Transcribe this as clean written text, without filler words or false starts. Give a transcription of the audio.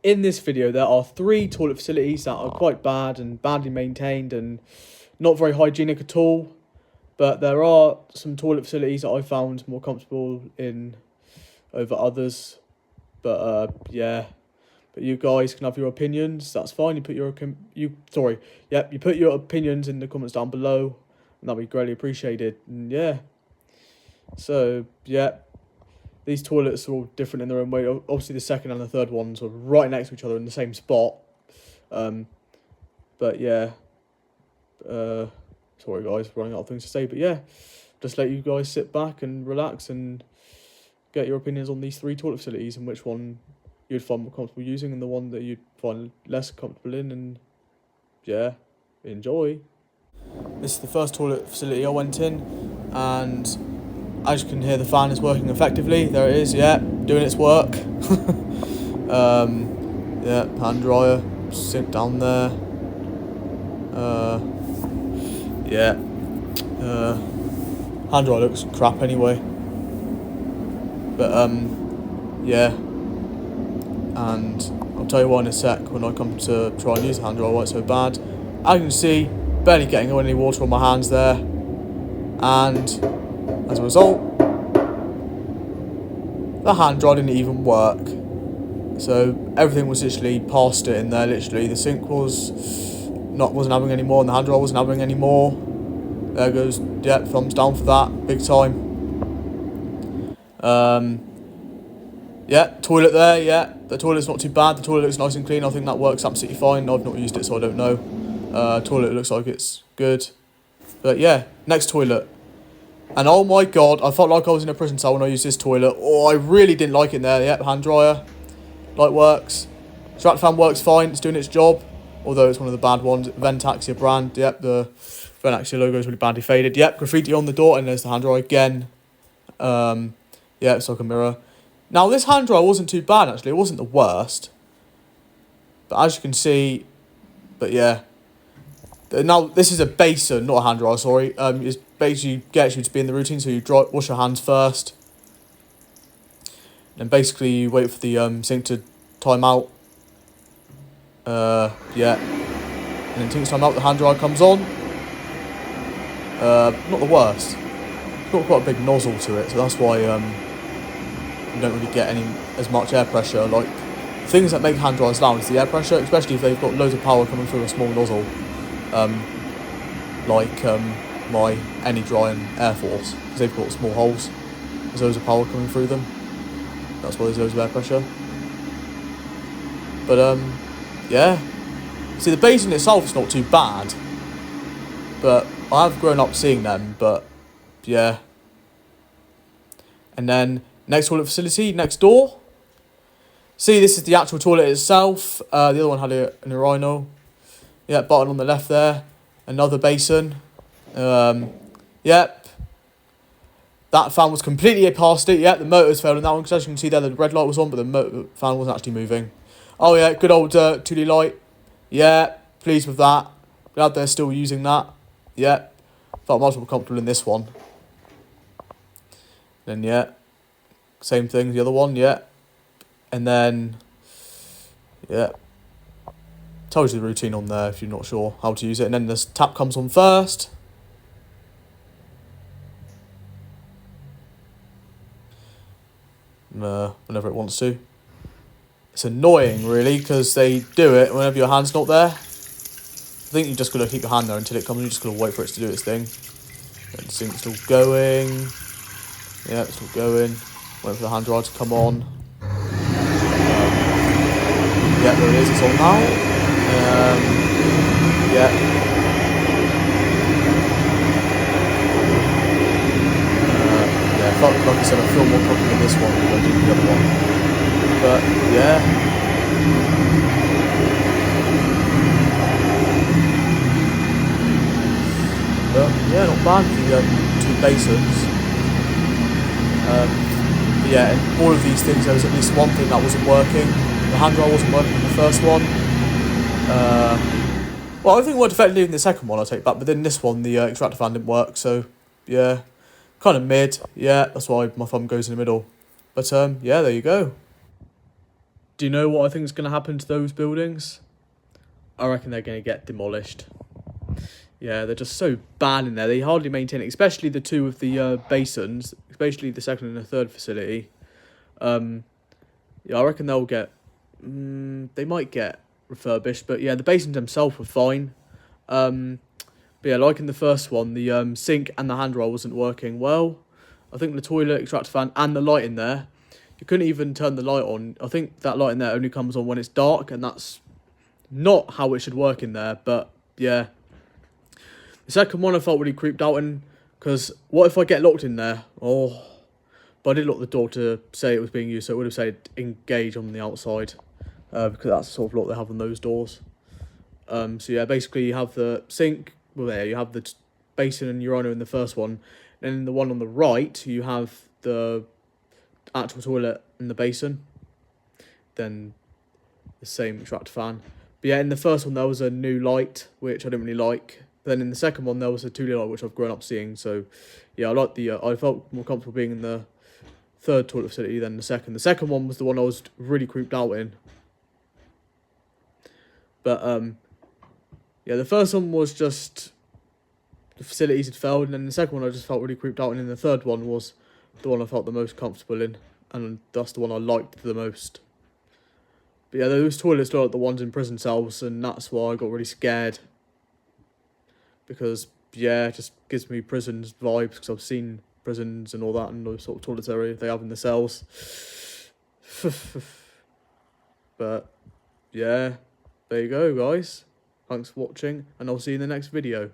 in this video, there are 3 toilet facilities that are quite bad and badly maintained and not very hygienic at all. But there are some toilet facilities that I found more comfortable in over others. But yeah, but you guys can have your opinions. That's fine. You put your opinions in the comments down below, and that'd be greatly appreciated. And yeah, so yeah. These toilets are all different in their own way. Obviously, the second and the third ones are right next to each other in the same spot. But yeah. Sorry, guys, running out of things to say. But yeah, just let you guys sit back and relax and get your opinions on these 3 toilet facilities and which one you'd find more comfortable using and the one that you'd find less comfortable in. And yeah, enjoy. This is the first toilet facility I went in, and as you can hear, the fan is working effectively. There it is, yeah, doing its work. Yeah, hand dryer, sink down there. Yeah, hand dryer looks crap anyway. But yeah, and I'll tell you why in a sec when I come to try and use the hand dryer why it's so bad. As you can see, barely getting any water on my hands there, and as a result, the hand dryer didn't even work. So everything was literally past it in there. Literally, the sink wasn't having any more, and the hand dryer wasn't having any more. There goes, yeah, thumbs down for that, big time. Yeah, toilet there. Yeah, the toilet's not too bad. The toilet looks nice and clean. I think that works absolutely fine. I've not used it, so I don't know. Toilet looks like it's good. But yeah, next toilet. And oh my god, I felt like I was in a prison cell when I used this toilet. Oh, I really didn't like it there. Yep, hand dryer. Light works. Extractor fan works fine. It's doing its job. Although it's one of the bad ones. Ventaxia brand. Yep, the Ventaxia logo is really badly faded. Yep, graffiti on the door. And there's the hand dryer again. Yeah, it's like a mirror. Now, this hand dryer wasn't too bad, actually. It wasn't the worst. But as you can see... But yeah... Now, this is a basin, not a hand dryer, sorry. It's basically gets you to be in the routine, so you wash your hands first. And basically, you wait for the sink to time out. Yeah. And then sinks time out, the hand dryer comes on. Not the worst. It's got quite a big nozzle to it, so that's why you don't really get as much air pressure. Like, things that make hand dryers loud is the air pressure, especially if they've got loads of power coming through a small nozzle. Like my AnyDry and Air Force, because they've got small holes. There's loads of power coming through them. That's why there's loads of air pressure. But yeah. See, the basin itself is not too bad. But I have grown up seeing them, but yeah. And then next toilet facility, next door. See, this is the actual toilet itself. The other one had an urinal. Yeah, button on the left there. Another basin. Yep. That fan was completely past it. Yep, the motor's failed on that one. Because as you can see there, the red light was on, but the fan wasn't actually moving. Oh yeah, good old 2D light. Yeah, pleased with that. Glad they're still using that. Yep. Felt much more comfortable in this one. Then yeah. Same thing, the other one, yeah. And then... Yeah. Tells you the routine on there if you're not sure how to use it. And then this tap comes on first. Whenever it wants to. It's annoying, really, because they do it whenever your hand's not there. I think you just got to keep your hand there until it comes. You just got to wait for it to do its thing. And the sink's still going. Yeah, it's still going. Wait for the hand dryer to come on. Yeah, there it is. It's on now. Yeah. Yeah, like I said, I feel more comfortable in this one than I do the other one. But yeah. But yeah, not bad for the 2 basins. But yeah, in all of these things, there was at least one thing that wasn't working. The hand dryer wasn't working in the first one. Well, I think it worked effectively in the second one, I'll take back. But then this one, the extractor fan didn't work. So, yeah, kind of mid. Yeah, that's why my thumb goes in the middle. But, yeah, there you go. Do you know what I think is going to happen to those buildings? I reckon they're going to get demolished. Yeah, they're just so bad in there. They hardly maintain it, especially the two of the basins, especially the second and the third facility. Yeah, I reckon they'll get... they might get refurbished, but yeah, the basins themselves were fine. But yeah, like in the first one, the sink and the handrail wasn't working well. I think the toilet, extractor fan, and the light in there, you couldn't even turn the light on. I think that light in there only comes on when it's dark, and that's not how it should work in there. But yeah, the second one I felt really creeped out in, because what if I get locked in there? Oh, but I did lock the door to say it was being used, so it would have said engage on the outside, because that's the sort of lock they have on those doors. So yeah, basically you have the sink, well there, you have the basin and urinal in the first one, and in the one on the right, you have the actual toilet in the basin, then the same extractor fan. But yeah, in the first one there was a new light, which I didn't really like. Then in the second one there was a 2D light, which I've grown up seeing, so yeah, I like the, I felt more comfortable being in the third toilet facility than the second. The second one was the one I was really creeped out in. But yeah, the first one was just the facilities had failed, and then the second one I just felt really creeped out, and then the third one was the one I felt the most comfortable in, and that's the one I liked the most. But yeah, those toilets were like the ones in prison cells, and that's why I got really scared. Because yeah, it just gives me prisons vibes, because I've seen prisons and all that, and those sort of toilets they have in the cells. But yeah, there you go, guys. Thanks for watching, and I'll see you in the next video.